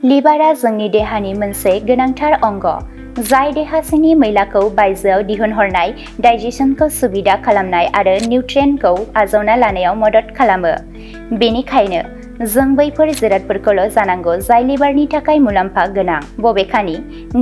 लिभारा जोंनि देहानि मोनसे गोनांथार अंग, जाय देहा सिंनि मैलाखौ बायजोआव दिहुनहरनाय, डाइजेशनखौ सुबिदा खालामनाय आरो निउट्रियेन्टखौ आजावना लानायाव मदद खालामो। बेनिखायनो जों बैफोर जिरादफोरखौल' जानांगौ जाय लिभारनि थाखाय मुलाम्फा गोनां। बबेखानि,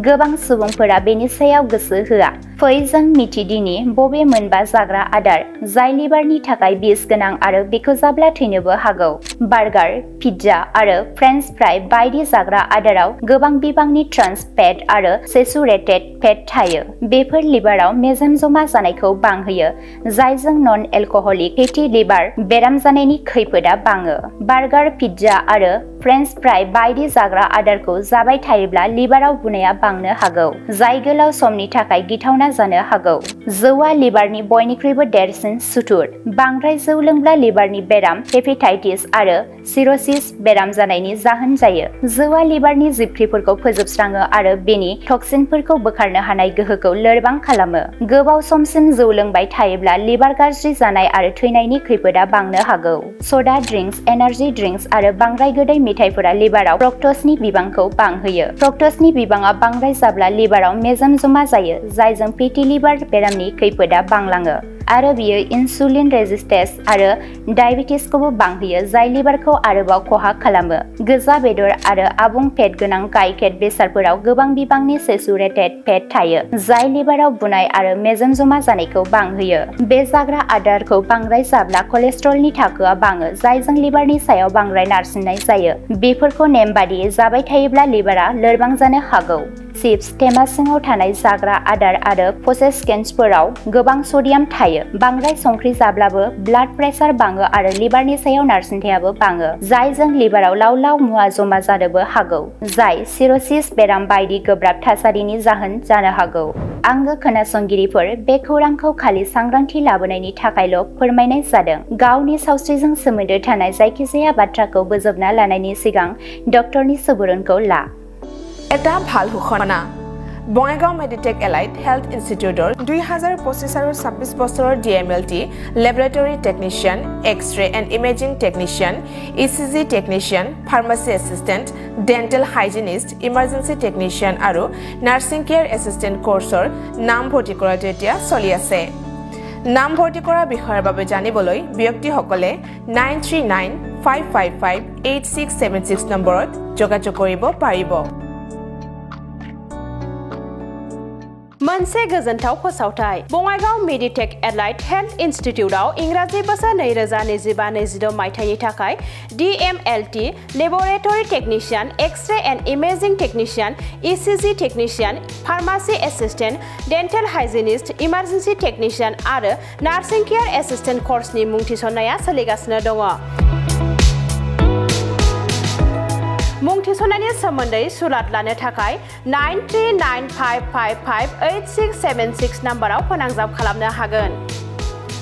गोबां सुबुंफोरा बेनि सायाव गोसो होआ। फै जों मिथिदिनि बबे मोनबा जाग्रा आदार जाय लिभारनि थाखाय बिस गोनां आरो बेखौ जाब्ला थैनोबो हागौ। बार्गार, पिज्जा आरो फ्रेन्च फ्राइ बायदि जाग्रा आदाराव गोबां बिबांनि ट्रान्स फेट आरो सेचुरेटेड फेट थायो। बेफोर लिभाराव मेजेम जमा जानायखौ बांहोयो, जायजों नन-एलकहलिक फेटि लिभार बेराम जानायनि खैफोदआ बाङो। बार्गार, पिज्जा आरो फ्रेन्च फ्राइ बायदि जाग्रा आदारखौ जाबाय थायोब्ला लिभाराव बुनाया बांनो हागौ, जाय गोलाव समनि थाखाय गिथावना जानो हागौ। जौआ लिभारनि बयनिख्रुइबो देरसिन सुथुर। बांद्राय जौ लोंब्ला लिभारनि बेराम, हेपेटाइटिस आरो सिर'सिस बेराम जानायनि जाहोन जायो। जौआ लिभारनि जिबख्रिफोरखौ फोजोबस्राङो आरो बेनि टक्सिनफोरखौ बोखारनो हानाय गोहोखौ लोरबां खालामो। गोबाव समसिम जौ लोंबाय थायोब्ला लिभार गाज्रि जानाय आरो थैनायनि खैफोदआ बांनो हागौ। स'डा ड्रिंक्स, एनार्जि ड्रिंक्स आरो बांद्राय गोदै मेथाइफोरा लिभाराव फ्रक्ट'जनि बिबांखौ बांहोयो। फ्रक्ट'जनि बिबाङा बांद्राय जाब्ला लिभाराव मेजेम जमा जायो, जायजों फेटि लिभार बेरामनि खैफोदआ बांलाङो आरो बेयो इनसुलिन रेजिस्टेन्स आरो डायबेटिसखौबो बांहोयो, जाय लिभारखौ आरोबाव खहा खालामो। गोजा बेदर आरो आबुं फेट गोनां गाइखेर बेसादफोराव गोबां बिबांनि सेचुरेटेड फेट थायो, जाय लिभाराव बुनाय आरो मेजेम जमा जानायखौ बांहोयो। बे जाग्रा आदारखौ बांद्राय जाब्ला कलेस्ट्रलनि थाखोआ बाङो, जायजों लिभारनि सायाव बांद्राय नारसिननाय जायो। बेफोरखौ नेमबादियै जाबाय थायोब्ला लिभारा लोरबां जानो हागौ। चिप्स, थेमा सिङाव थानाय जाग्रा आदार आरो प्रसेस्ड केक्सफोराव गोबां सडियाम थायो। बांद्राय संख्रि जाब्लाबो ब्लाड प्रेसार बाङो आरो लिभारनि सायाव नारसिनथायाबो बाङो, जायजों लिभाराव लाव-लाव मुवा जमा जानोबो हागौ, जाय सिर'सिस बेराम बायदि गोब्राब थासारिनि जाहोन जानो हागौ। आंगो खोनासंगिरिफोर, बे खौरांखौ खालि सांग्रांथि लाबोनायनि थाखायल' फोरमायनाय जादों। गावनि सावस्रिजों सोमोन्दो थानाय जायखिजाया बाथ्राखौ बोजबना लानायनि सिगां डक्टरनि सुबुरुनखौ ला। এটা ভাল ঘোষণা। বঙাইগাঁও মেডিটেক এলাইট হেল্থ ইনষ্টিটিউটৰ 2025 আৰু 26 বছৰৰ DMLT laboratory technician, X-ray and imaging technician, ECG technician, pharmacy assistant, dental hygienist, emergency technician আৰু নাৰ্ছিং কেয়াৰ এছিষ্টেণ্ট কোৰ্চৰ নামভৰ্তি কৰাটো এতিয়া চলি আছে। নামভৰ্তি কৰাৰ বিষয়ৰ বাবে জানিবলৈ ব্যক্তিসকলে 9395558676 নম্বৰত যোগাযোগ কৰিব পাৰিব। मोनसे गोजोनथाव फोसावथाय। बङाइगाव मेडिटेक एलाइट हेल्थ इनस्टिट्यूटआव इंराजि बोसोर 2025-26 मायथाइनि थाखाय DMLT laboratory technician, x ray and imaging technician, ECG technician, pharmacy assistant, dental hygienist, emergency technician आरो नार्सिं केयार एसिस्टेंट कर्सनि मुं थिसननाया सोलिगासिनो दङ। मुं थिसननायनि सोमोन्दै सुलाद लानो थाखाय 9395558676 नाम्बाराव फोनांजाब खालामनो हागोन।